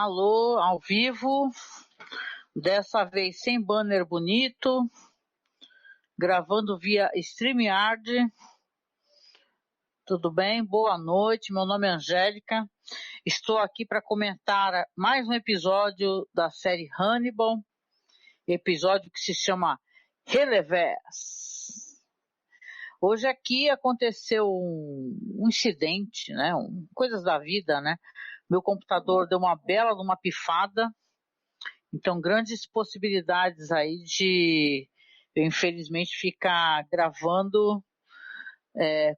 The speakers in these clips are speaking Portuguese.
Alô, ao vivo, dessa vez sem banner bonito, gravando via StreamYard. Tudo bem? Boa noite, meu nome é Angélica. Estou aqui para comentar mais um episódio da série Hannibal, episódio que se chama Relevés. Hoje aqui aconteceu um incidente, né? Coisas da vida, né? Meu computador deu uma bela de uma pifada. Então, grandes possibilidades aí de eu, infelizmente, ficar gravando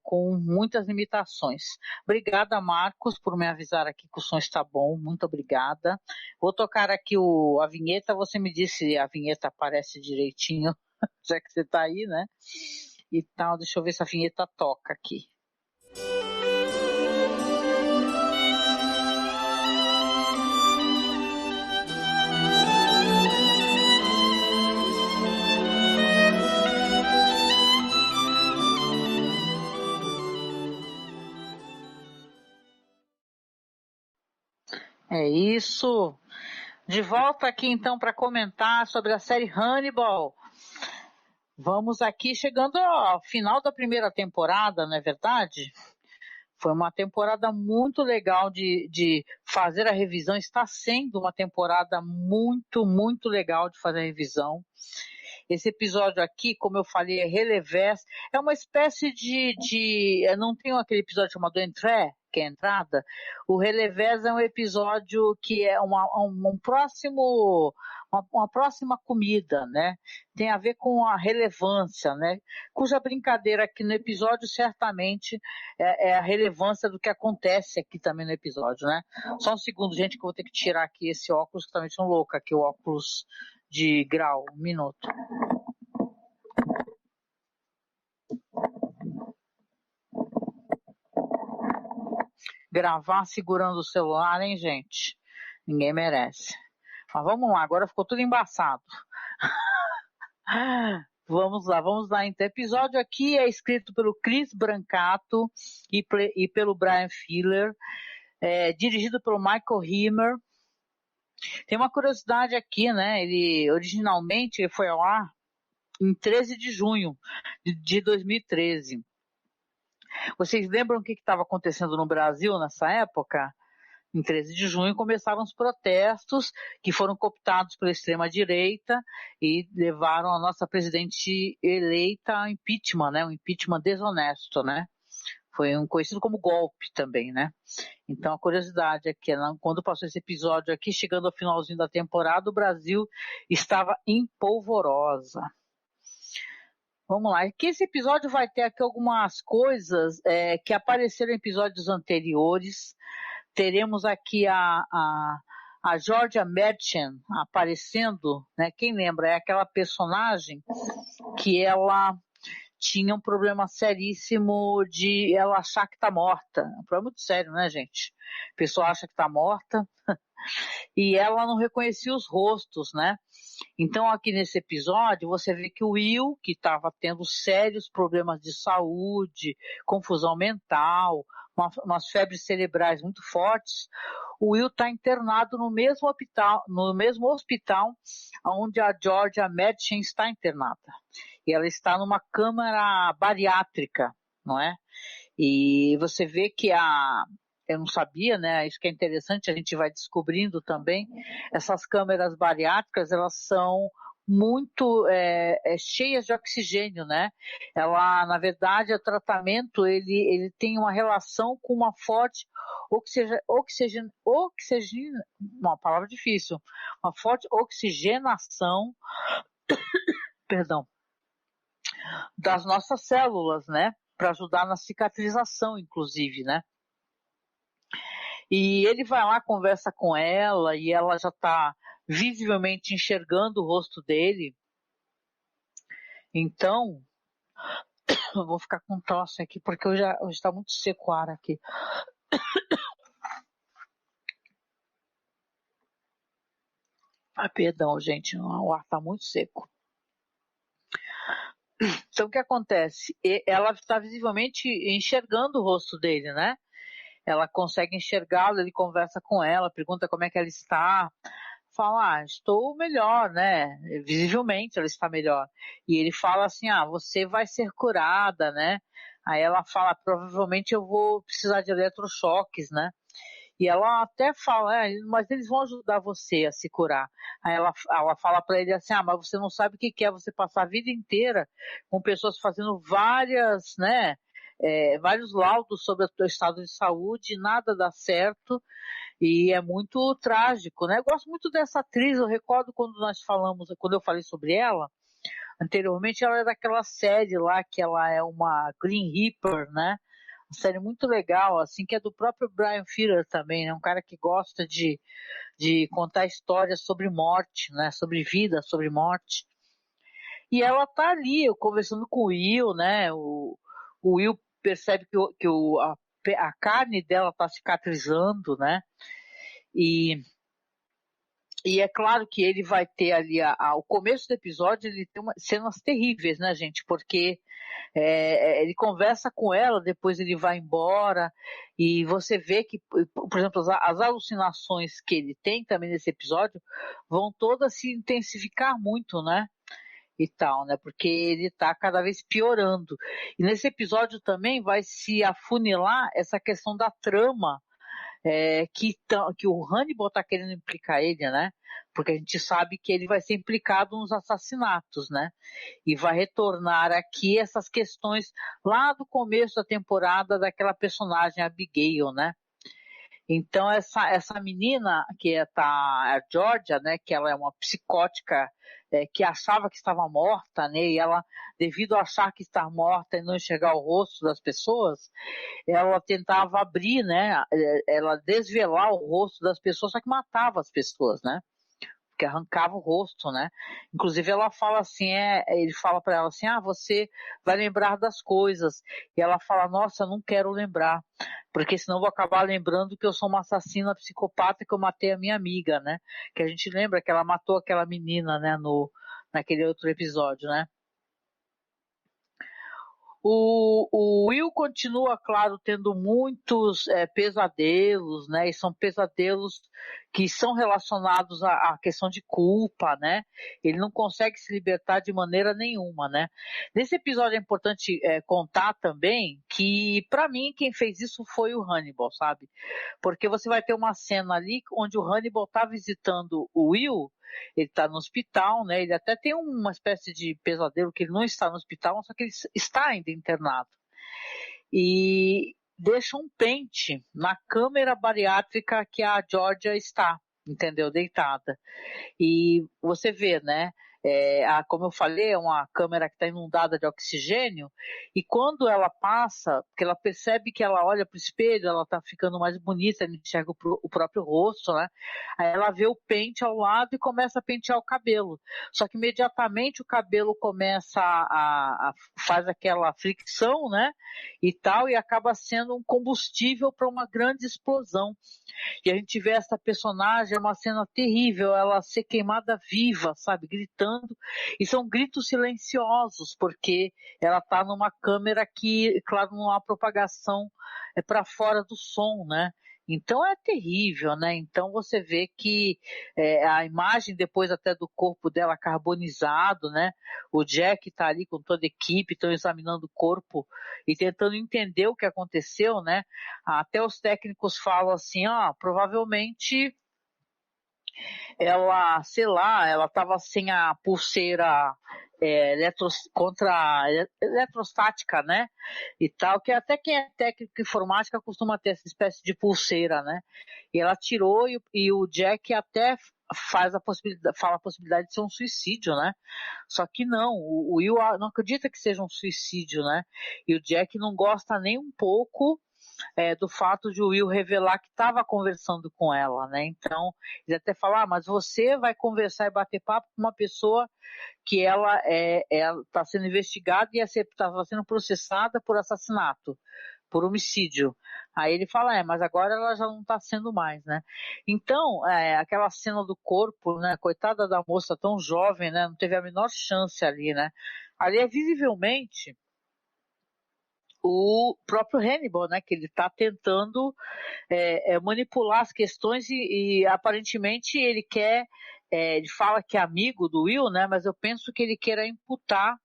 com muitas limitações. Obrigada, Marcos, por me avisar aqui que o som está bom. Muito obrigada. Vou tocar aqui a vinheta. Você me disse se a vinheta aparece direitinho, já que você está aí, né? E tal, deixa eu ver se a vinheta toca aqui. É isso. De volta aqui então para comentar sobre a série Hannibal. Vamos aqui chegando ao final da primeira temporada, não é verdade? Foi uma temporada muito legal de fazer a revisão. Está sendo uma temporada muito, muito legal de fazer a revisão. Esse episódio aqui, como eu falei, é Relevés. É uma espécie não tem aquele episódio chamado Entrée, que é a entrada. O Relevés é um episódio que é uma próxima comida, né? Tem a ver com a relevância, né? Cuja brincadeira aqui no episódio certamente é a relevância do que acontece aqui também no episódio, né? Só um segundo, gente, que eu vou ter que tirar aqui esse óculos, que também são louco aqui, o óculos de grau. Um minuto. Gravar segurando o celular, hein, gente? Ninguém merece. Mas vamos lá, agora ficou tudo embaçado. Vamos lá. Então, o episódio aqui é escrito pelo Chris Brancato e pelo Brian Fuller, dirigido pelo Michael Himmer. Tem uma curiosidade aqui, né? Ele originalmente foi ao ar em 13 de junho de 2013. Vocês lembram o que estava acontecendo no Brasil nessa época? Em 13 de junho começaram os protestos que foram cooptados pela extrema-direita e levaram a nossa presidente eleita ao impeachment, né? Um impeachment desonesto, né? Foi conhecido como golpe também, né? Então a curiosidade é que quando passou esse episódio aqui, chegando ao finalzinho da temporada, o Brasil estava em polvorosa. Vamos lá, aqui esse episódio vai ter aqui algumas coisas que apareceram em episódios anteriores. Teremos aqui a Georgia Merchant aparecendo, né? Quem lembra? É aquela personagem que ela tinha um problema seríssimo de ela achar que tá morta. Um problema muito sério, né, gente? A pessoa acha que tá morta e ela não reconhecia os rostos, né? Então aqui nesse episódio você vê que o Will, que estava tendo sérios problemas de saúde, confusão mental, umas febres cerebrais muito fortes, o Will está internado no mesmo hospital onde a Georgia Madison está internada. E ela está numa câmara bariátrica, não é? E você vê que eu não sabia, né? Isso que é interessante, a gente vai descobrindo também. Essas câmeras bariátricas, elas são muito cheias de oxigênio, né? Ela, na verdade, o tratamento, ele tem uma relação com uma forte uma palavra difícil, uma forte oxigenação, perdão, das nossas células, né? Para ajudar na cicatrização, inclusive, né? E ele vai lá, conversa com ela, e ela já está visivelmente enxergando o rosto dele. Então, eu vou ficar com tosse aqui, porque hoje está muito seco o ar aqui. Perdão, gente, o ar está muito seco. Então, o que acontece? Ela está visivelmente enxergando o rosto dele, né? ela consegue enxergá-lo, ele conversa com ela, pergunta como é que ela está, fala, estou melhor, né? Visivelmente ela está melhor. E ele fala assim, você vai ser curada, né? Aí ela fala, provavelmente eu vou precisar de eletrochoques, né? E ela até fala, mas eles vão ajudar você a se curar. Aí ela fala para ele assim, mas você não sabe o que é você passar a vida inteira com pessoas fazendo várias, né? Vários laudos sobre o teu estado de saúde, nada dá certo, e é muito trágico, né? Eu gosto muito dessa atriz, eu recordo quando eu falei sobre ela, anteriormente ela é daquela série lá, que ela é uma Green Reaper, né? Uma série muito legal, assim, que é do próprio Brian Fuller também, né? Um cara que gosta de contar histórias sobre morte, né? Sobre vida, sobre morte. E ela tá ali, eu conversando com o Will, né? O Will percebe a carne dela tá cicatrizando, né? E é claro que ele vai ter ali, o começo do episódio, ele tem cenas terríveis, né, gente? Porque ele conversa com ela, depois ele vai embora, e você vê que, por exemplo, as alucinações que ele tem também nesse episódio vão todas se intensificar muito, né? E tal, né? Porque ele tá cada vez piorando. E nesse episódio também vai se afunilar essa questão da trama que o Hannibal está querendo implicar ele, né? Porque a gente sabe que ele vai ser implicado nos assassinatos, né? E vai retornar aqui essas questões lá do começo da temporada daquela personagem Abigail, né? Então essa menina a Georgia, né, que ela é uma psicótica que achava que estava morta, né, e ela, devido a achar que está morta e não enxergar o rosto das pessoas, ela tentava abrir, né, ela desvelar o rosto das pessoas, só que matava as pessoas, né? Que arrancava o rosto, né? Inclusive ela fala assim, ele fala para ela assim, você vai lembrar das coisas. E ela fala, nossa, eu não quero lembrar, porque senão eu vou acabar lembrando que eu sou uma assassina psicopata que eu matei a minha amiga, né? Que a gente lembra que ela matou aquela menina, né? Naquele outro episódio, né? O Will continua, claro, tendo muitos pesadelos, né? E são pesadelos que são relacionados à questão de culpa, né? Ele não consegue se libertar de maneira nenhuma, né? Nesse episódio é importante contar também que, para mim, quem fez isso foi o Hannibal, sabe? Porque você vai ter uma cena ali onde o Hannibal está visitando o Will, ele está no hospital, né? Ele até tem uma espécie de pesadelo que ele não está no hospital, só que ele está ainda internado. E deixa um pente na câmera bariátrica que a Georgia está, entendeu? Deitada. E você vê, né? Como eu falei, é uma câmera que está inundada de oxigênio, e quando ela passa, porque ela percebe que ela olha para o espelho, ela está ficando mais bonita, ela enxerga o próprio rosto, né? Aí ela vê o pente ao lado e começa a pentear o cabelo. Só que imediatamente o cabelo começa faz aquela fricção, né? E tal, e acaba sendo um combustível para uma grande explosão. E a gente vê essa personagem, é uma cena terrível, ela ser queimada viva, sabe, gritando, e são gritos silenciosos, porque ela está numa câmera que, claro, não há propagação para fora do som, né? Então é terrível, né? Então você vê que a imagem depois até do corpo dela carbonizado, né? O Jack está ali com toda a equipe, estão examinando o corpo e tentando entender o que aconteceu, né? Até os técnicos falam assim, provavelmente ela, sei lá, ela estava sem a pulseira eletrostática, né? E tal, que até quem é técnico de informática costuma ter essa espécie de pulseira, né? E ela tirou e o Jack até fala a possibilidade de ser um suicídio, né? Só que não, o Will não acredita que seja um suicídio, né? E o Jack não gosta nem um pouco do fato de o Will revelar que estava conversando com ela, né? Então, ele até fala, mas você vai conversar e bater papo com uma pessoa que ela está sendo investigada e estava sendo processada por assassinato, por homicídio. Aí ele fala, mas agora ela já não está sendo mais, né? Então, aquela cena do corpo, né? Coitada da moça tão jovem, né? Não teve a menor chance ali, né? Ali é visivelmente o próprio Hannibal, né, que ele está tentando manipular as questões e aparentemente ele quer, ele fala que é amigo do Will, né, mas eu penso que ele queira imputar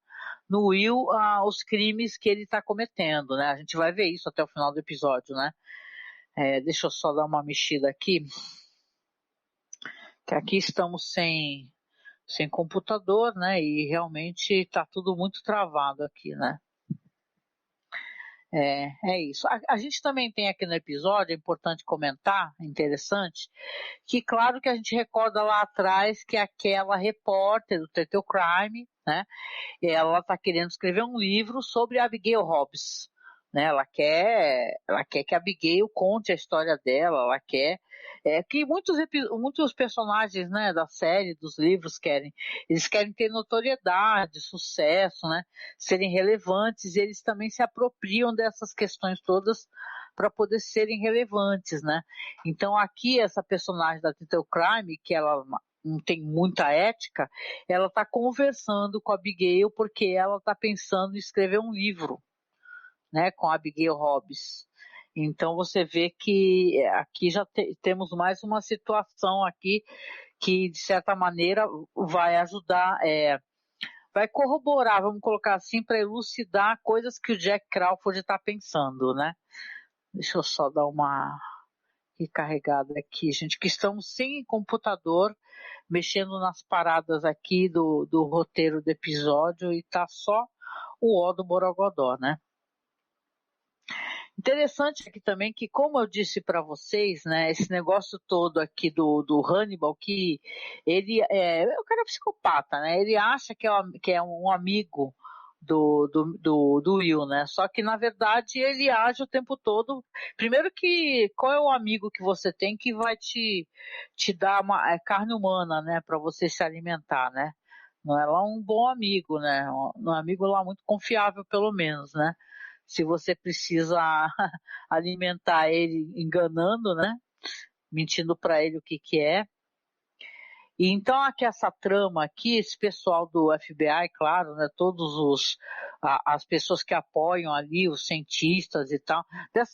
no Will os crimes que ele está cometendo, né, a gente vai ver isso até o final do episódio, né. Deixa eu só dar uma mexida aqui, que aqui estamos sem computador, né, e realmente está tudo muito travado aqui, né. É isso. A gente também tem aqui no episódio, é importante comentar, interessante, que claro que a gente recorda lá atrás que aquela repórter do True Crime, né, ela está querendo escrever um livro sobre a Abigail Hobbs, né, ela quer que a Abigail conte a história dela, ela quer que muitos personagens, né, da série, dos livros eles querem ter notoriedade, sucesso, né, serem relevantes, e eles também se apropriam dessas questões todas para poder serem relevantes, né. Então aqui essa personagem da True Crime, que ela não tem muita ética, ela está conversando com a Abigail porque ela está pensando em escrever um livro, né, com a Abigail Hobbs. Então você vê que aqui já temos mais uma situação aqui que de certa maneira vai ajudar, vai corroborar, vamos colocar assim, para elucidar coisas que o Jack Crawford está pensando, né? Deixa eu só dar uma recarregada aqui, gente, que estamos sem computador, mexendo nas paradas aqui do roteiro do episódio e tá só o ó do Borogodó, né? Interessante aqui também que, como eu disse para vocês, né, esse negócio todo aqui do Hannibal, que ele o cara é psicopata, né? Ele acha que é um amigo do Will, né? Só que na verdade ele age o tempo todo. Primeiro que qual é o amigo que você tem que vai te dar uma carne humana, né, para você se alimentar, né? Não é lá um bom amigo, né? Um amigo lá muito confiável pelo menos, né? Se você precisa alimentar ele enganando, né? Mentindo para ele o que é. E então aqui essa trama aqui, esse pessoal do FBI, claro, né? As pessoas que apoiam ali, os cientistas e tal.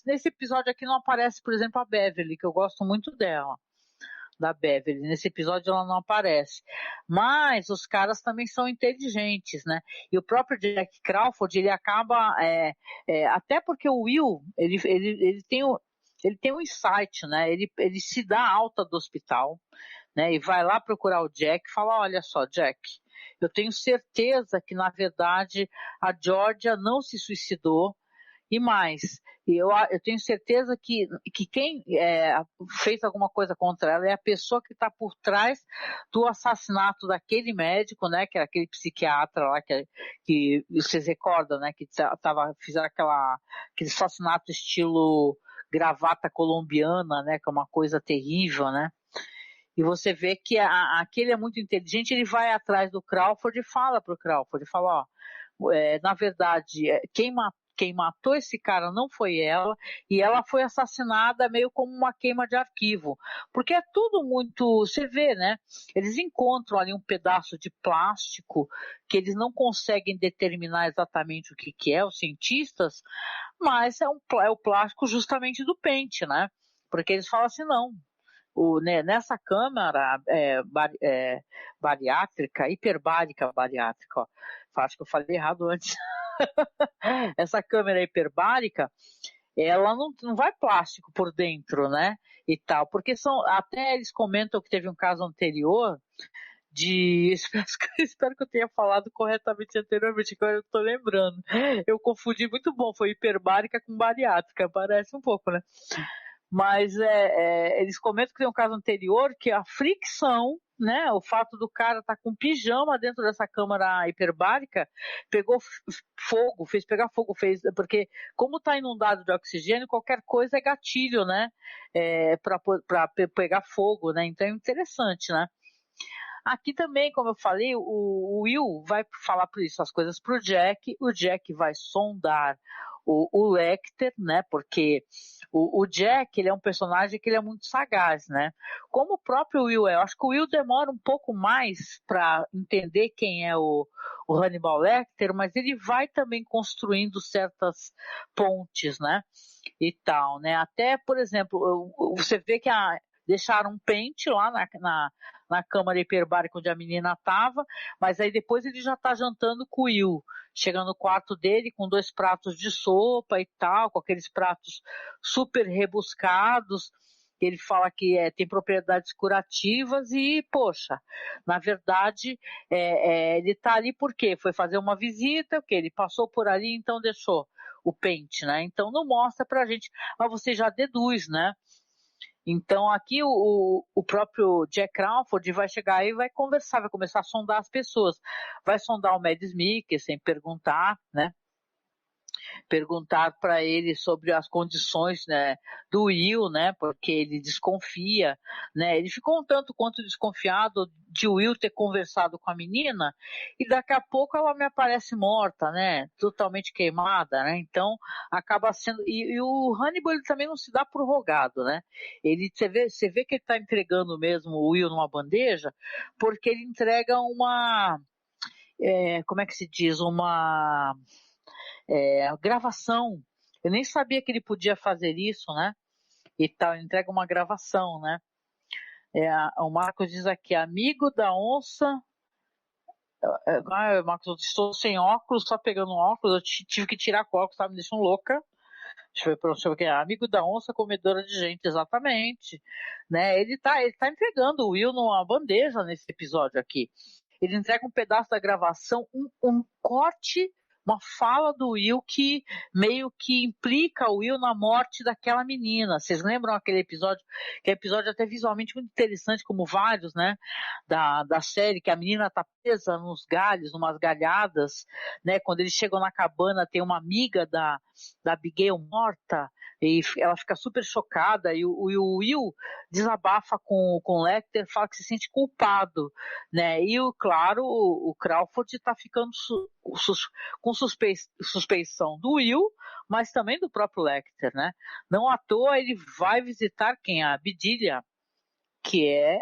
Nesse episódio aqui não aparece, por exemplo, a Beverly, que eu gosto muito dela. Da Beverly. Nesse episódio ela não aparece. Mas os caras também são inteligentes, né? E o próprio Jack Crawford, ele acaba... até porque o Will, ele tem um insight, né? Ele se dá alta do hospital, né? E vai lá procurar o Jack e fala, olha só, Jack, eu tenho certeza que, na verdade, a Georgia não se suicidou. E mais, eu tenho certeza que quem fez alguma coisa contra ela é a pessoa que está por trás do assassinato daquele médico, né, que era aquele psiquiatra lá, que vocês recordam, né, que fizeram aquele assassinato estilo gravata colombiana, né, que é uma coisa terrível, né. E você vê que aquele é muito inteligente, ele vai atrás do Crawford e fala pro Crawford, fala, na verdade, quem matou esse cara não foi ela, e ela foi assassinada meio como uma queima de arquivo, porque é tudo muito, você vê, né, eles encontram ali um pedaço de plástico que eles não conseguem determinar exatamente o que é, os cientistas, mas é o plástico justamente do pente, né, porque eles falam assim, não, nessa câmara bariátrica, hiperbárica bariátrica, ó, acho que eu falei errado antes, essa câmera hiperbárica, ela não vai plástico por dentro, né, e tal, porque até eles comentam que teve um caso anterior espero que eu tenha falado corretamente anteriormente, agora eu tô lembrando, eu confundi, muito bom, foi hiperbárica com bariátrica, parece um pouco, né, mas eles comentam que tem um caso anterior que a fricção, né, o fato do cara estar com pijama dentro dessa câmara hiperbárica, pegou fogo, fez pegar fogo, porque como está inundado de oxigênio, qualquer coisa é gatilho, né, para pegar fogo, né, então é interessante, né. Aqui também, como eu falei, o Will vai falar por isso as coisas para o Jack vai sondar o Lecter, né, porque o Jack, ele é um personagem que ele é muito sagaz, né, como o próprio Will eu acho que o Will demora um pouco mais para entender quem é o o Hannibal Lecter, mas ele vai também construindo certas pontes, né? E tal, né? Até, por exemplo, você vê que deixaram um pente lá na câmara hiperbárica onde a menina estava, mas aí depois ele já está jantando com o Will. Chega no quarto dele com 2 pratos de sopa e tal, com aqueles pratos super rebuscados. Ele fala que tem propriedades curativas e, poxa, na verdade, ele está ali por quê? Foi fazer uma visita, o quê? Ele passou por ali, então deixou o pente, né? Então não mostra pra gente, mas você já deduz, né? Então aqui o próprio Jack Crawford vai chegar e vai conversar, vai começar a sondar as pessoas, vai sondar o Mads Mikkelsen, perguntar, né? Perguntar para ele sobre as condições, né, do Will, né, porque ele desconfia, né, ele ficou um tanto quanto desconfiado de Will ter conversado com a menina e daqui a pouco ela me aparece morta, né, totalmente queimada, né, então acaba sendo, e o Hannibal ele também não se dá por rogado, né, você vê que ele está entregando mesmo o Will numa bandeja, porque ele entrega como é que se diz, uma gravação. Eu nem sabia que ele podia fazer isso, né? E tal, ele entrega uma gravação, né? O Marcos diz aqui, amigo da onça. Marcos, eu estou sem óculos, só pegando óculos, eu tive que tirar com óculos, tá me deixando louca. Deixa eu ver para você, amigo da onça comedora de gente, exatamente. Né? Ele tá entregando o Will numa bandeja nesse episódio aqui. Ele entrega um pedaço da gravação, um corte, uma fala do Will que meio que implica o Will na morte daquela menina. Vocês lembram aquele episódio? Que é um episódio até visualmente muito interessante, como vários, né? Da série, que a menina tá presa nos galhos, numas galhadas, né? Quando eles chegam na cabana, tem uma amiga da Abigail morta, e ela fica super chocada, e o Will desabafa com o Lecter, fala que se sente culpado, né? E, claro, o Crawford está ficando com suspeição do Will, mas também do próprio Lecter, né? Não à toa ele vai visitar quem? A Bedelia, que é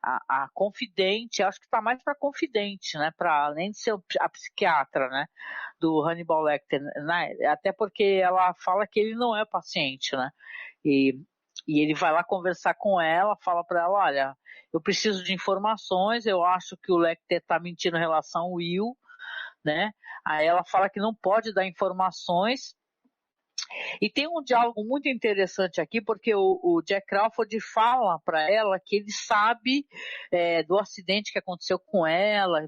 a confidente, acho que está mais para confidente, né? Para além de ser a psiquiatra, né? Do Hannibal Lecter, né? Até porque ela fala que ele não é paciente, né? E ele vai lá conversar com ela, fala para ela, olha, eu preciso de informações, eu acho que o Lecter está mentindo em relação ao Will, né? Aí ela fala que não pode dar informações. E tem um diálogo muito interessante aqui, porque o Jack Crawford fala para ela que ele sabe do acidente que aconteceu com ela,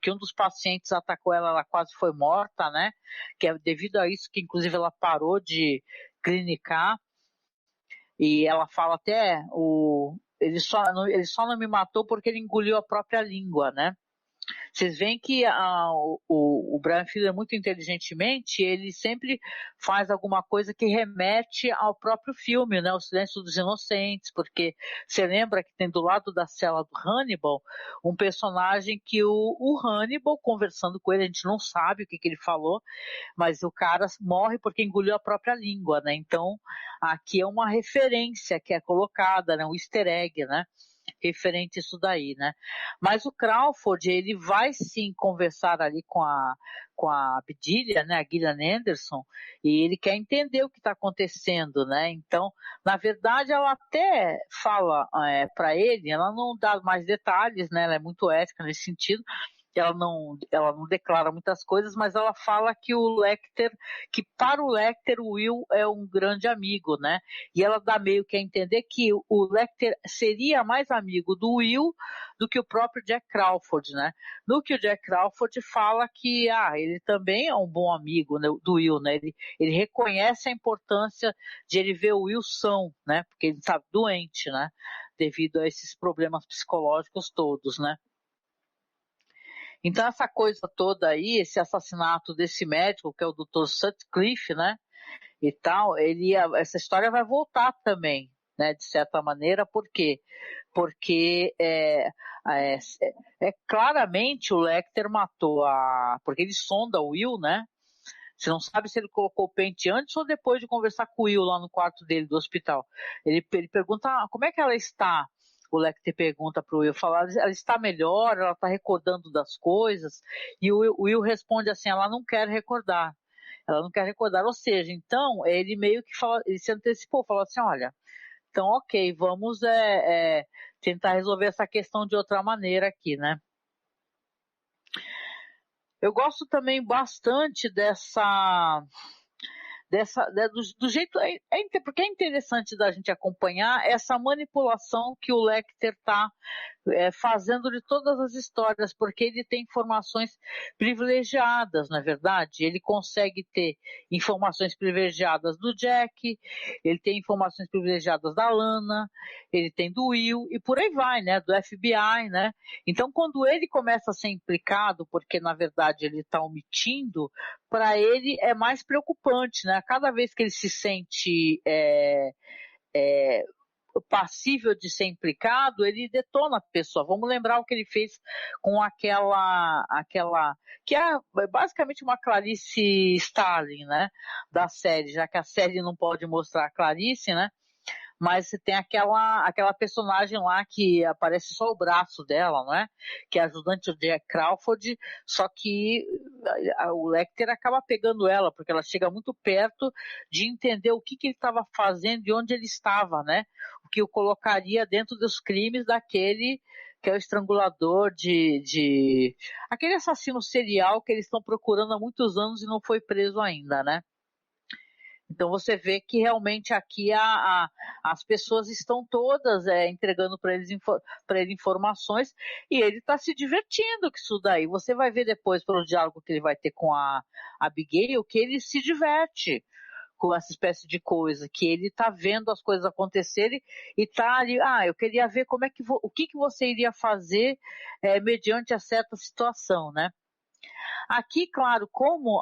que um dos pacientes atacou ela, ela quase foi morta, né? Que é devido a isso que, inclusive, ela parou de clinicar. E ela fala até, ele só não me matou porque ele engoliu a própria língua, né? Vocês veem que o Brian Fuller, muito inteligentemente, ele sempre faz alguma coisa que remete ao próprio filme, né? O Silêncio dos Inocentes, porque você lembra que tem do lado da cela do Hannibal um personagem que o Hannibal, conversando com ele, a gente não sabe o que ele falou, mas o cara morre porque engoliu a própria língua, né? Então, aqui é uma referência que é colocada, né? Um easter egg, né? Referente a isso daí, né? Mas o Crawford, ele vai sim conversar ali com a Bedelia, né, a Gillian Anderson, e ele quer entender o que está acontecendo, né? Então, na verdade, ela até fala para ele, ela não dá mais detalhes, né? Ela é muito ética nesse sentido, ela não declara muitas coisas, mas ela fala que que para o Lecter o Will é um grande amigo, né? E ela dá meio que a entender que o Lecter seria mais amigo do Will do que o próprio Jack Crawford, né? No que o Jack Crawford fala que ele também é um bom amigo, né, do Will, né? Ele reconhece a importância de ele ver o Will são, né? Porque ele está doente, né? Devido a esses problemas psicológicos todos, né? Então essa coisa toda aí, esse assassinato desse médico, que é o Dr. Sutcliffe, né, e tal, essa história vai voltar também, né, de certa maneira, por quê? Porque claramente o Lecter matou porque ele sonda o Will, né, você não sabe se ele colocou o pente antes ou depois de conversar com o Will lá no quarto dele do hospital. Ele pergunta, como é que ela está? o Lecter pergunta para o Will, fala, ela está melhor, ela está recordando das coisas, e o Will responde assim, ela não quer recordar. Ela não quer recordar, ou seja, então ele meio que fala, ele se antecipou, falou assim, olha, então ok, vamos tentar resolver essa questão de outra maneira aqui, né? Eu gosto também bastante do jeito, porque é interessante da gente acompanhar essa manipulação que o Lecter está fazendo de todas as histórias, porque ele tem informações privilegiadas, na verdade. Ele consegue ter informações privilegiadas do Jack, ele tem informações privilegiadas da Lana, ele tem do Will, e por aí vai, né? Do FBI, né? Então, quando ele começa a ser implicado, porque na verdade ele está omitindo, para ele é mais preocupante, né? Cada vez que ele se sente passível de ser implicado, ele detona a pessoa. Vamos lembrar o que ele fez com aquela que é basicamente uma Clarice Starling, né, da série, já que a série não pode mostrar a Clarice, né, mas tem aquela personagem lá que aparece só o braço dela, não é? Que é a ajudante do Jack Crawford, só que o Lecter acaba pegando ela, porque ela chega muito perto de entender o que ele estava fazendo e onde ele estava, né? O que o colocaria dentro dos crimes daquele que é o estrangulador aquele assassino serial que eles estão procurando há muitos anos e não foi preso ainda, né? Então você vê que realmente aqui as pessoas estão todas entregando para ele informações e ele está se divertindo com isso daí. Você vai ver depois pelo diálogo que ele vai ter com a Abigail que ele se diverte com essa espécie de coisa, que ele está vendo as coisas acontecerem e está ali, eu queria ver o que você iria fazer mediante a certa situação, né? Aqui, claro, como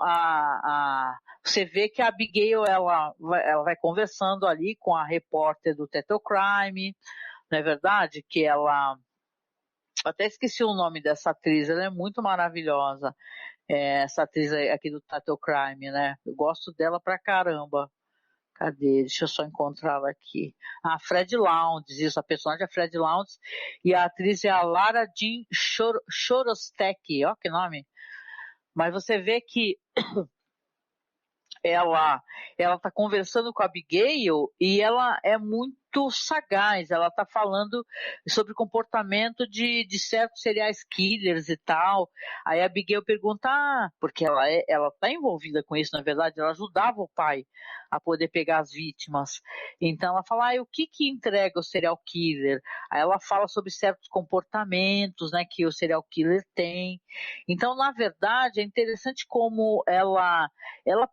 você vê que a Abigail ela vai conversando ali com a repórter do Total Crime, não é verdade? Que ela, até esqueci o nome dessa atriz, ela é muito maravilhosa, essa atriz aqui do Total Crime, né? Eu gosto dela pra caramba. Cadê? Deixa eu só encontrá-la aqui. Fred Lounds, isso, a personagem é Fred Lounds e a atriz é a Lara Jean Chorostek, ó que nome. Mas você vê que ela está conversando com a Abigail e ela é muito sagaz, ela está falando sobre o comportamento de certos serial killers e tal. Aí a Abigail pergunta, porque ela está envolvida com isso, na verdade, ela ajudava o pai a poder pegar as vítimas. Então ela fala, o que entrega o serial killer? Aí ela fala sobre certos comportamentos, né, que o serial killer tem. Então, na verdade, é interessante como ela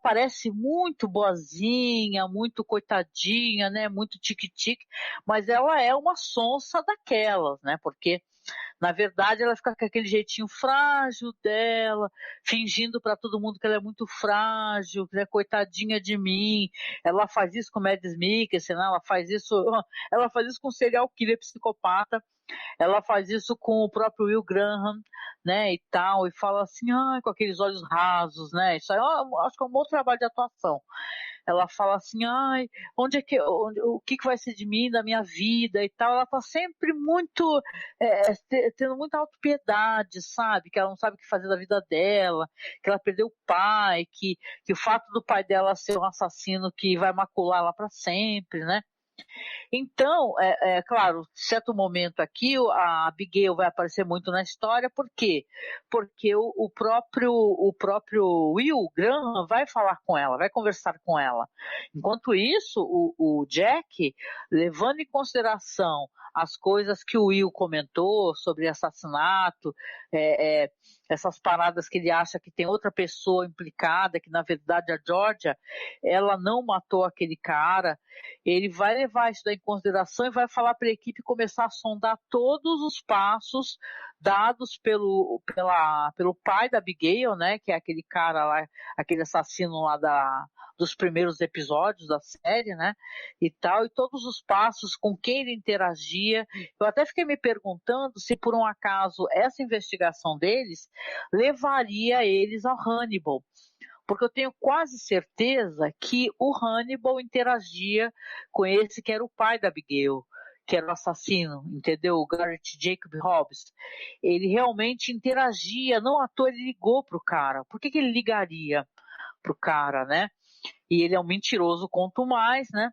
parece muito boazinha, muito coitadinha, né, muito tique-tique, mas ela é uma sonsa daquelas, né, porque na verdade ela fica com aquele jeitinho frágil dela, fingindo para todo mundo que ela é muito frágil, que é coitadinha de mim. Ela faz isso com o Mads Mikkelsen, né? Ela faz isso com o serial killer psicopata. Ela faz isso com o próprio Will Graham, né, e tal, e fala assim, com aqueles olhos rasos, né, isso aí acho que é um bom trabalho de atuação. Ela fala assim, o que vai ser de mim, da minha vida e tal. Ela tá sempre muito, tendo muita autopiedade, sabe? Que ela não sabe o que fazer da vida dela, que ela perdeu o pai, que o fato do pai dela ser um assassino que vai macular ela para sempre, né? Então, claro, certo momento aqui, a Abigail vai aparecer muito na história, por quê? Porque o próprio Will Graham vai falar com ela, vai conversar com ela. Enquanto isso, o Jack, levando em consideração as coisas que o Will comentou sobre assassinato, essas paradas que ele acha que tem outra pessoa implicada, que na verdade a Georgia, ela não matou aquele cara, ele vai levar isso daí em consideração e vai falar para a equipe começar a sondar todos os passos dados pelo pai da Abigail, né, que é aquele cara lá, aquele assassino lá dos primeiros episódios da série, né, e tal, e todos os passos com quem ele interagia. Eu até fiquei me perguntando se por um acaso essa investigação deles levaria eles ao Hannibal, porque eu tenho quase certeza que o Hannibal interagia com esse que era o pai da Abigail, que era o assassino, entendeu? O Garrett Jacob Hobbs, ele realmente interagia, não à toa ele ligou pro cara. Por que ele ligaria pro cara, né? E ele é um mentiroso quanto mais, né?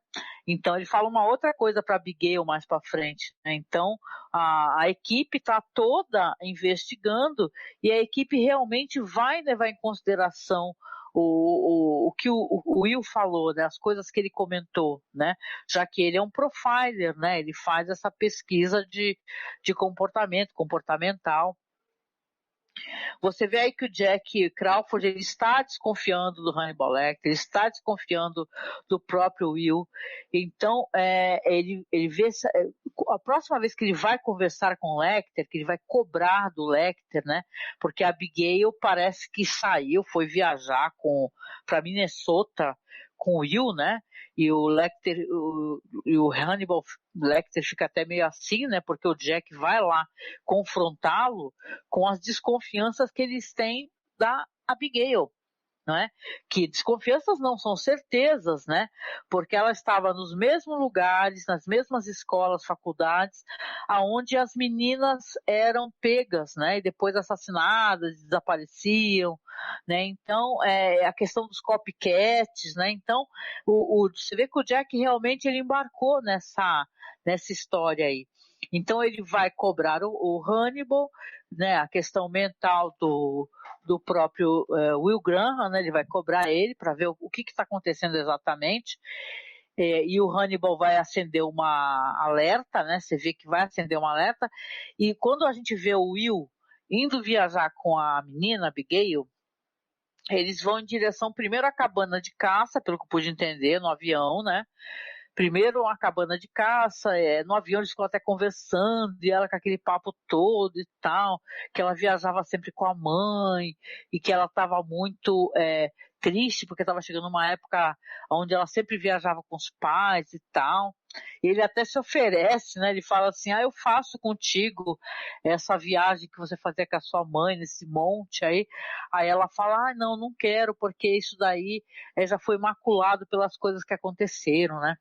Então ele fala uma outra coisa para Abigail mais para frente, né? Então a equipe está toda investigando e a equipe realmente vai levar em consideração o que o Will falou, né? As coisas que ele comentou, né? Já que ele é um profiler, né? Ele faz essa pesquisa de comportamento, comportamental. Você vê aí que o Jack Crawford ele está desconfiando do Hannibal Lecter, ele está desconfiando do próprio Will. Então, ele vê a próxima vez que ele vai conversar com o Lecter, que ele vai cobrar do Lecter, né? Porque a Abigail parece que saiu, foi viajar para Minnesota com o Will, né? E o Lecter, e o Hannibal Lecter fica até meio assim, né? Porque o Jack vai lá confrontá-lo com as desconfianças que eles têm da Abigail, não é? Que desconfianças não são certezas, né? Porque ela estava nos mesmos lugares, nas mesmas escolas, faculdades, aonde as meninas eram pegas, né? E depois assassinadas, desapareciam, né? Então, a questão dos copycats, né? Então, você vê que o Jack realmente ele embarcou nessa história aí. Então ele vai cobrar o Hannibal, né? A questão mental do próprio Will Graham, né? Ele vai cobrar ele para ver o que está acontecendo exatamente. E o Hannibal vai acender uma alerta, né? Você vê que vai acender uma alerta. E quando a gente vê o Will indo viajar com a menina, Abigail, eles vão em direção primeiro à cabana de caça, pelo que eu pude entender, no avião, né? Primeiro uma cabana de caça, no avião eles ficam até conversando, e ela com aquele papo todo e tal, que ela viajava sempre com a mãe, e que ela estava muito triste, porque estava chegando uma época onde ela sempre viajava com os pais e tal. Ele até se oferece, né? Ele fala assim, eu faço contigo essa viagem que você fazia com a sua mãe, nesse monte aí. Aí ela fala, não, não quero, porque isso daí já foi maculado pelas coisas que aconteceram, né?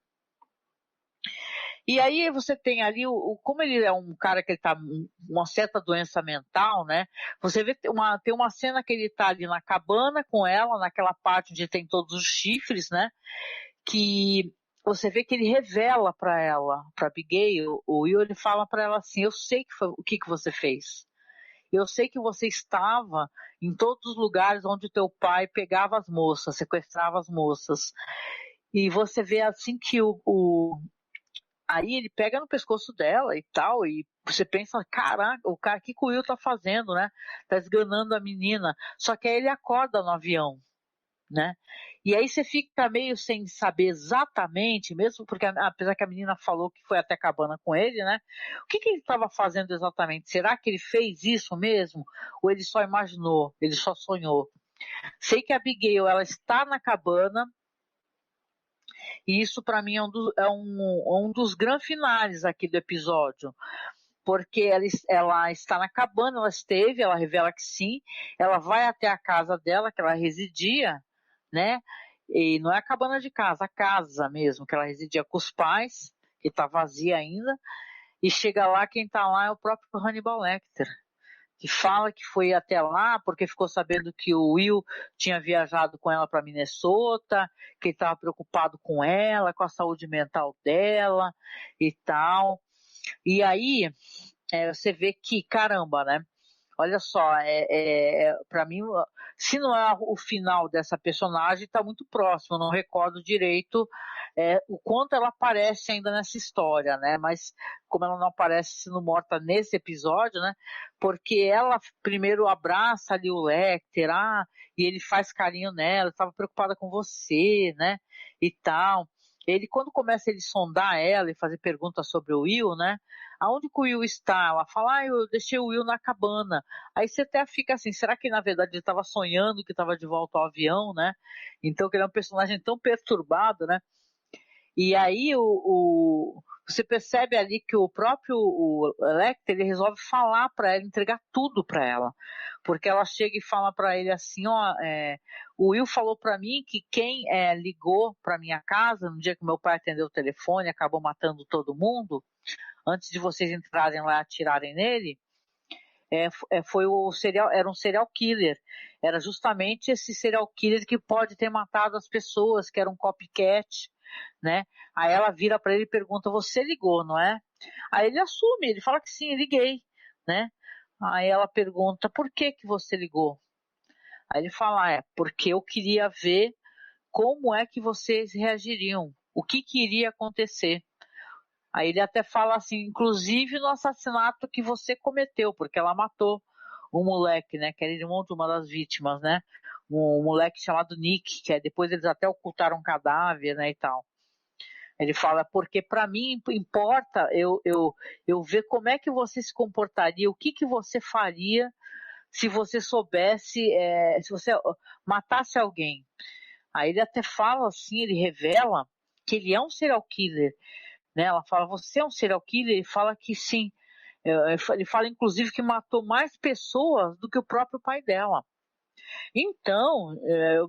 E aí você tem ali, como ele é um cara que ele tá com uma certa doença mental, né? Você vê tem uma cena que ele tá ali na cabana com ela, naquela parte onde tem todos os chifres, né? Que você vê que ele revela para ela, para Abigail, o Will, ele fala para ela assim, eu sei o que você fez. Eu sei que você estava em todos os lugares onde o teu pai pegava as moças, sequestrava as moças. E você vê assim que aí ele pega no pescoço dela e tal, e você pensa, caraca, o que o Will tá fazendo, né? Tá esganando a menina. Só que aí ele acorda no avião, né? E aí você fica meio sem saber exatamente, mesmo porque apesar que a menina falou que foi até a cabana com ele, né? O que ele estava fazendo exatamente? Será que ele fez isso mesmo? Ou ele só imaginou? Ele só sonhou? Sei que a Abigail, ela está na cabana, e isso para mim é um dos grandes finais aqui do episódio. Porque ela está na cabana, ela revela que sim, ela vai até a casa dela, que ela residia, né? E não é a cabana de casa, a casa mesmo, que ela residia com os pais, que está vazia ainda, e chega lá, quem está lá é o próprio Hannibal Lecter, que fala que foi até lá porque ficou sabendo que o Will tinha viajado com ela para Minnesota, que ele estava preocupado com ela, com a saúde mental dela e tal. E aí você vê que, caramba, né? Olha só, para mim, se não é o final dessa personagem, está muito próximo. Eu não recordo direito o quanto ela aparece ainda nessa história, né? Mas como ela não aparece sendo morta nesse episódio, né? Porque ela primeiro abraça ali o Lecter, e ele faz carinho nela, estava preocupada com você, né? E tal. Ele, quando começa ele sondar ela e fazer perguntas sobre o Will, né? Aonde que o Will está? Ela fala, eu deixei o Will na cabana. Aí você até fica assim, será que na verdade ele estava sonhando que estava de volta ao avião, né? Então que ele é um personagem tão perturbado, né? E aí você percebe ali que o próprio Lecter, ele resolve falar para ela, entregar tudo para ela, porque ela chega e fala para ele assim, o Will falou para mim que quem ligou para minha casa no dia que meu pai atendeu o telefone, acabou matando todo mundo, antes de vocês entrarem lá e atirarem nele, era um serial killer. Era justamente esse serial killer que pode ter matado as pessoas, que era um copycat, né? Aí ela vira para ele e pergunta: você ligou, não é? Aí ele assume, ele fala que sim, liguei, né? Aí ela pergunta: por que você ligou? Aí ele fala: porque eu queria ver como é que vocês reagiriam, o que iria acontecer. Aí ele até fala assim, inclusive no assassinato que você cometeu, porque ela matou um moleque, né, que era irmão de uma das vítimas, né, um moleque chamado Nick, que depois eles até ocultaram um cadáver, né, e tal. Ele fala, porque para mim importa eu ver como é que você se comportaria, o que você faria se você soubesse, se você matasse alguém. Aí ele até fala assim, ele revela que ele é um serial killer, né? Ela fala, você é um serial killer? Ele fala que sim. Ele fala, inclusive, que matou mais pessoas do que o próprio pai dela. Então,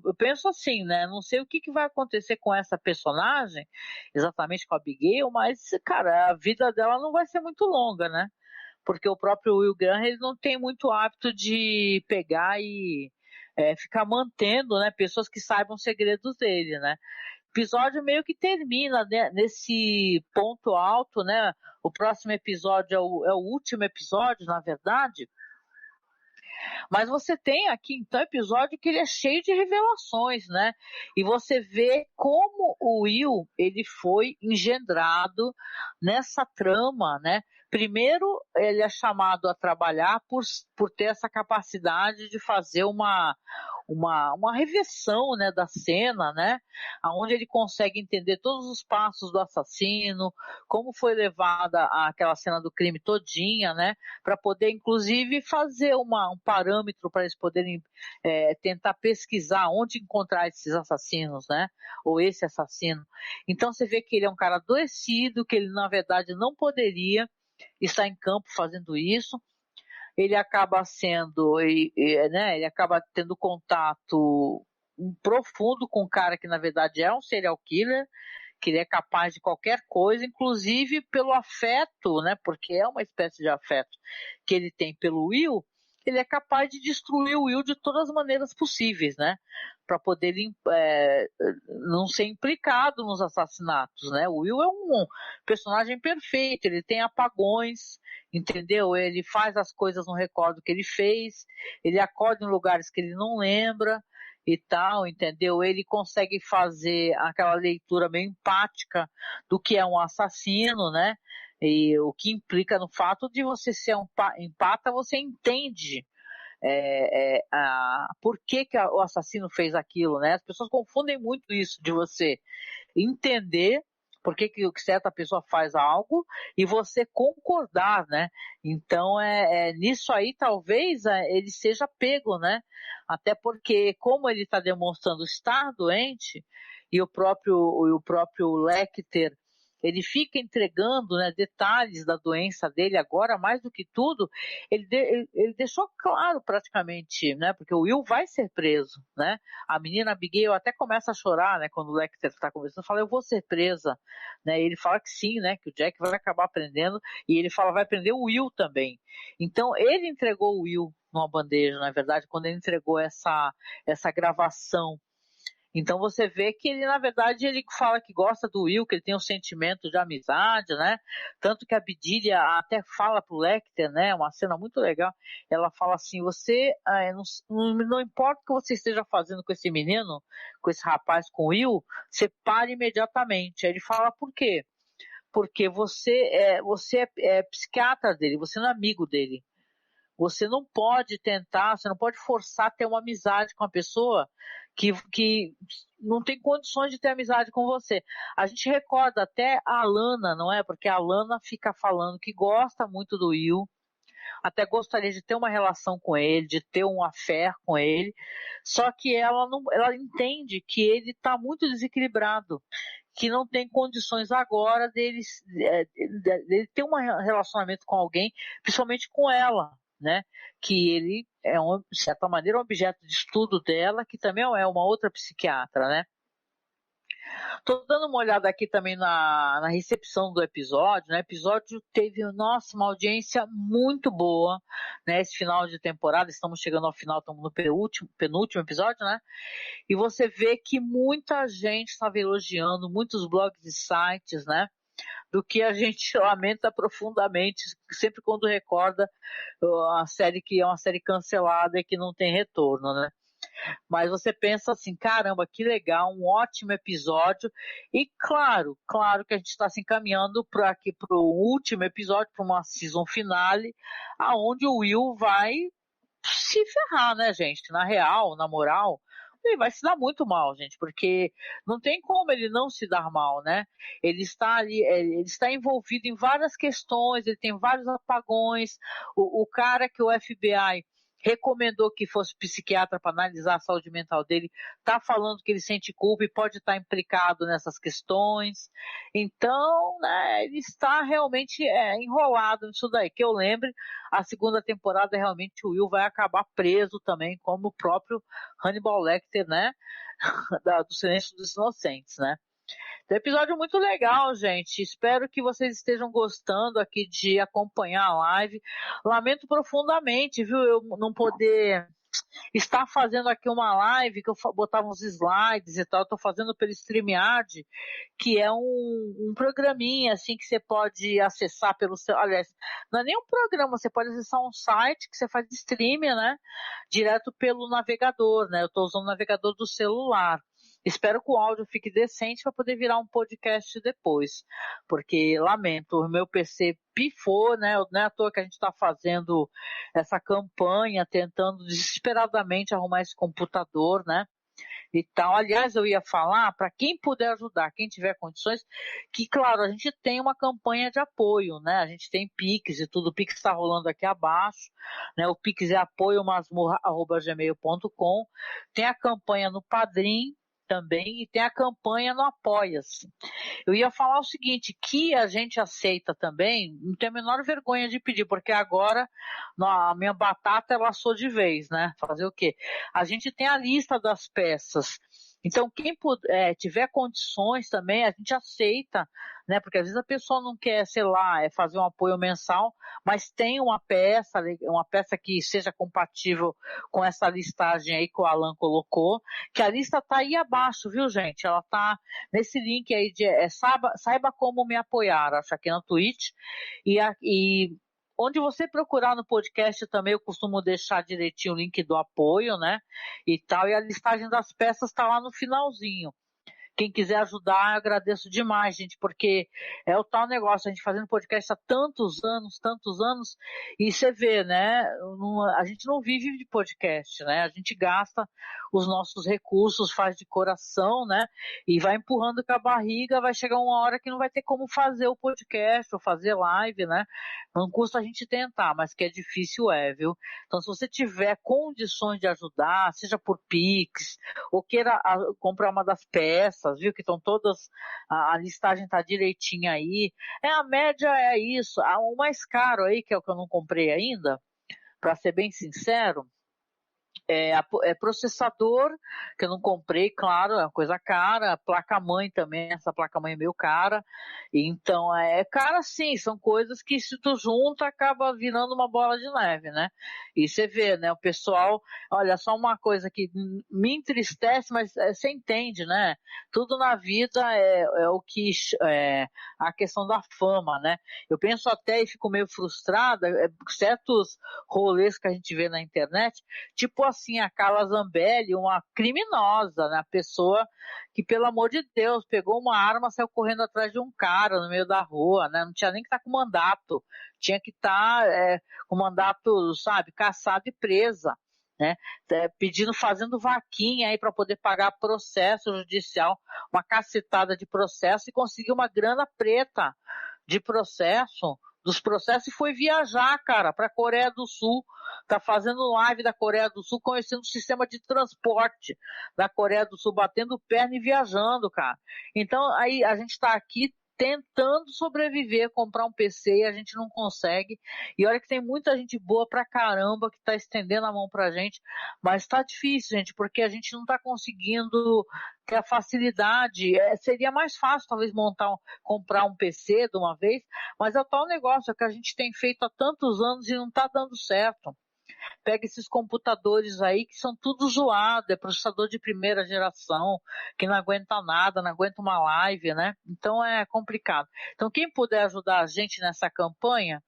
eu penso assim, né? Não sei o que vai acontecer com essa personagem, exatamente com a Abigail, mas, cara, a vida dela não vai ser muito longa, né? Porque o próprio Will Graham, ele não tem muito hábito de pegar e ficar mantendo, né, pessoas que saibam segredos dele, né? O episódio meio que termina, né, nesse ponto alto, né? O próximo episódio é o último episódio, na verdade. Mas você tem aqui, então, episódio que ele é cheio de revelações, né? E você vê como o Will, ele foi engendrado nessa trama, né? Primeiro, ele é chamado a trabalhar por ter essa capacidade de fazer uma reversão, né, da cena, né, onde ele consegue entender todos os passos do assassino, como foi levada aquela cena do crime todinha, né, para poder, inclusive, fazer um parâmetro para eles poderem tentar pesquisar onde encontrar esses assassinos, né, ou esse assassino. Então você vê que ele é um cara adoecido, que ele, na verdade, não poderia estar em campo fazendo isso. Ele acaba sendo, né, ele acaba tendo contato profundo com um cara que na verdade é um serial killer, que ele é capaz de qualquer coisa, inclusive pelo afeto, né, porque é uma espécie de afeto que ele tem pelo Will, ele é capaz de destruir o Will de todas as maneiras possíveis, né, para poder não ser implicado nos assassinatos, né. O Will é um personagem perfeito, ele tem apagões, entendeu? Ele faz as coisas, não recorda o que ele fez, ele acorda em lugares que ele não lembra e tal, entendeu? Ele consegue fazer aquela leitura meio empática do que é um assassino, né? E o que implica no fato de você ser um empata, você entende por que o assassino fez aquilo, né? As pessoas confundem muito isso de você entender por que certa pessoa faz algo e você concordar, né? Então, nisso aí, talvez ele seja pego, né? Até porque, como ele está demonstrando estar doente, e o próprio Lecter, ele fica entregando, né, detalhes da doença dele agora, mais do que tudo, ele deixou claro praticamente, né, porque o Will vai ser preso, né, a menina Abigail até começa a chorar, né, quando o Lecter está conversando, fala, eu vou ser presa, né, e ele fala que sim, né, que o Jack vai acabar prendendo, e ele fala, vai prender o Will também. Então, ele entregou o Will numa bandeja, na verdade, quando ele entregou essa gravação. Então você vê que ele, na verdade, ele fala que gosta do Will, que ele tem um sentimento de amizade, né? Tanto que a Bedelia até fala pro Lecter, né? Uma cena muito legal. Ela fala assim, você, não importa o que você esteja fazendo com esse menino, com esse rapaz, com o Will, você para imediatamente. Aí ele fala, por quê? Porque você é psiquiatra dele, você não é amigo dele. Você não pode tentar, você não pode forçar a ter uma amizade com a pessoa que não tem condições de ter amizade com você. A gente recorda até a Alana, não é? Porque a Alana fica falando que gosta muito do Will, até gostaria de ter uma relação com ele, de ter um affair com ele, só que ela entende que ele está muito desequilibrado, que não tem condições agora dele ter um relacionamento com alguém, principalmente com ela, né? Que ele é, de certa maneira, um objeto de estudo dela, que também é uma outra psiquiatra, né? Tô dando uma olhada aqui também na recepção do episódio, né? O episódio teve, nossa, uma audiência muito boa, né? Esse final de temporada, estamos chegando ao final, estamos no penúltimo episódio, né? E você vê que muita gente estava elogiando, muitos blogs e sites, né? Do que a gente lamenta profundamente, sempre quando recorda a série que é uma série cancelada e que não tem retorno, né? Mas você pensa assim, caramba, que legal, um ótimo episódio. E claro que a gente está se encaminhando para o último episódio, para uma season finale, aonde o Will vai se ferrar, né, gente? Na real, na moral, ele vai se dar muito mal, gente, porque não tem como ele não se dar mal, né? Ele está ali, ele está envolvido em várias questões, ele tem vários apagões. O cara que o FBI recomendou que fosse psiquiatra para analisar a saúde mental dele, está falando que ele sente culpa e pode estar implicado nessas questões. Então, né, ele está realmente enrolado nisso daí. Que eu lembre, a segunda temporada realmente o Will vai acabar preso também, como o próprio Hannibal Lecter, né, do Silêncio dos Inocentes, né. Então, episódio muito legal, gente. Espero que vocês estejam gostando aqui de acompanhar a live. Lamento profundamente, viu, eu não poder estar fazendo aqui uma live que eu botava uns slides e tal. Eu tô fazendo pelo StreamYard, que é um programinha assim que você pode acessar pelo seu. Aliás, não é nem um programa, você pode acessar um site que você faz de streaming, né? Direto pelo navegador, né? Eu estou usando o navegador do celular. Espero que o áudio fique decente para poder virar um podcast depois, porque lamento, o meu PC pifou, né? Não é à toa que a gente está fazendo essa campanha, tentando desesperadamente arrumar esse computador, né? E tal. Aliás, eu ia falar para quem puder ajudar, quem tiver condições, que claro, a gente tem uma campanha de apoio, né? A gente tem Pix e tudo, o Pix está rolando aqui abaixo, né? O Pix é apoiomasmurra@gmail.com. Tem a campanha no Padrim também e tem a campanha no Apoia-se. Eu ia falar o seguinte, que a gente aceita também, não tem a menor vergonha de pedir, porque agora a minha batata ela assou de vez, né? Fazer o quê? A gente tem a lista das peças. Então, quem tiver condições também, a gente aceita, né? Porque às vezes a pessoa não quer, sei lá, fazer um apoio mensal, mas tem uma peça que seja compatível com essa listagem aí que o Alan colocou, que a lista tá aí abaixo, viu, gente? Ela tá nesse link aí de saiba como me apoiar, acho aqui na Twitch, e onde você procurar no podcast também, eu costumo deixar direitinho o link do apoio, né? E tal, e a listagem das peças está lá no finalzinho. Quem quiser ajudar, eu agradeço demais, gente, porque é o tal negócio, a gente fazendo podcast há tantos anos, e você vê, né, a gente não vive de podcast, né, a gente gasta os nossos recursos, faz de coração, né, e vai empurrando com a barriga, vai chegar uma hora que não vai ter como fazer o podcast ou fazer live, né, não custa a gente tentar, mas que é difícil viu. Então, se você tiver condições de ajudar, seja por Pix, ou queira comprar uma das peças, viu, que estão todas, a listagem tá direitinha aí, a média é isso, o mais caro aí, que é o que eu não comprei ainda, para ser bem sincero, processador, que eu não comprei, claro, é uma coisa cara, placa-mãe também, essa placa-mãe é meio cara, então cara sim, são coisas que se tu junta acaba virando uma bola de neve, né? E você vê, né, o pessoal, olha, só uma coisa que me entristece, mas você entende, né? Tudo na vida é o que a questão da fama, né? Eu penso até e fico meio frustrada, certos rolês que a gente vê na internet, tipo assim, a Carla Zambelli, uma criminosa, né? A pessoa que, pelo amor de Deus, pegou uma arma, saiu correndo atrás de um cara no meio da rua, né? Não tinha nem que estar com mandato, tinha que estar com mandato, sabe, caçada e presa, né? Fazendo vaquinha aí para poder pagar processo judicial, uma cacetada de processo e conseguir uma grana preta de processo, dos processos, e foi viajar, cara, para a Coreia do Sul tá fazendo live da Coreia do Sul, conhecendo o sistema de transporte da Coreia do Sul, batendo perna e viajando, cara. Então, aí a gente está aqui tentando sobreviver, comprar um PC e a gente não consegue. E olha que tem muita gente boa pra caramba que tá estendendo a mão pra gente, mas tá difícil, gente, porque a gente não tá conseguindo ter a facilidade. Seria mais fácil, talvez, comprar um PC de uma vez, mas é o tal negócio que a gente tem feito há tantos anos e não tá dando certo. Pega esses computadores aí que são tudo zoado, é processador de primeira geração, que não aguenta nada, não aguenta uma live, né? Então é complicado. Então quem puder ajudar a gente nessa campanha,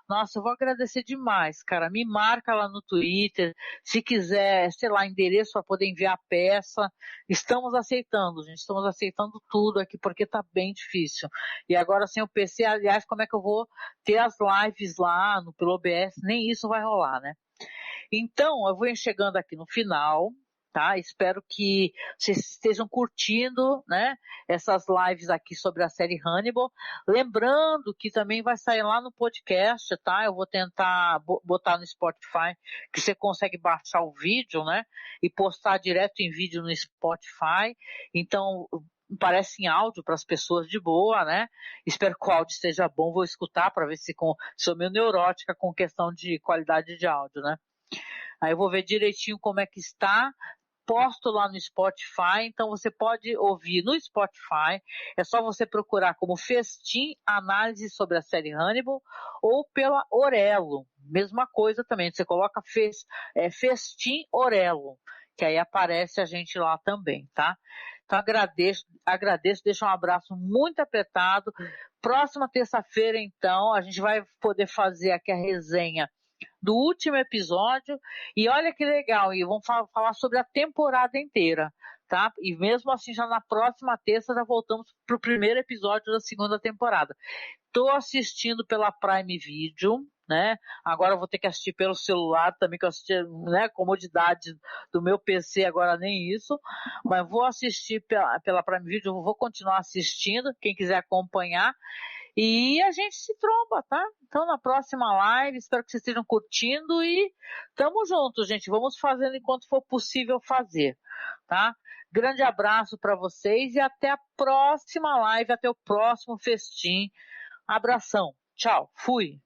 nossa, eu vou agradecer demais, cara. Me marca lá no Twitter, se quiser, sei lá, endereço para poder enviar a peça. Estamos aceitando, gente, estamos aceitando tudo aqui, porque tá bem difícil. E agora sem o PC, aliás, como é que eu vou ter as lives lá pelo OBS? Nem isso vai rolar, né? Então, eu vou chegando aqui no final, tá? Espero que vocês estejam curtindo, né, essas lives aqui sobre a série Hannibal. Lembrando que também vai sair lá no podcast, tá? Eu vou tentar botar no Spotify, que você consegue baixar o vídeo, né, e postar direto em vídeo no Spotify. Então, parece em áudio para as pessoas de boa, né? Espero que o áudio esteja bom, vou escutar para ver se sou meio neurótica com questão de qualidade de áudio, né? Aí eu vou ver direitinho como é que está, posto lá no Spotify, então você pode ouvir no Spotify, é só você procurar como Festim Análise sobre a série Hannibal ou pela Orelo, mesma coisa também, você coloca Festim Orelo, que aí aparece a gente lá também, tá? Então agradeço, deixo um abraço muito apertado. Próxima terça-feira, então, a gente vai poder fazer aqui a resenha do último episódio, e olha que legal, e vamos falar sobre a temporada inteira, tá? E mesmo assim, já na próxima terça, já voltamos pro primeiro episódio da segunda temporada. Tô assistindo pela Prime Video, né? Agora eu vou ter que assistir pelo celular também, que eu assisti, né? Comodidade do meu PC, agora nem isso, mas vou assistir pela Prime Video, vou continuar assistindo, quem quiser acompanhar. E a gente se tromba, tá? Então na próxima live, espero que vocês estejam curtindo e tamo junto, gente. Vamos fazendo enquanto for possível fazer, tá? Grande abraço para vocês e até a próxima live, até o próximo festim. Abração. Tchau. Fui.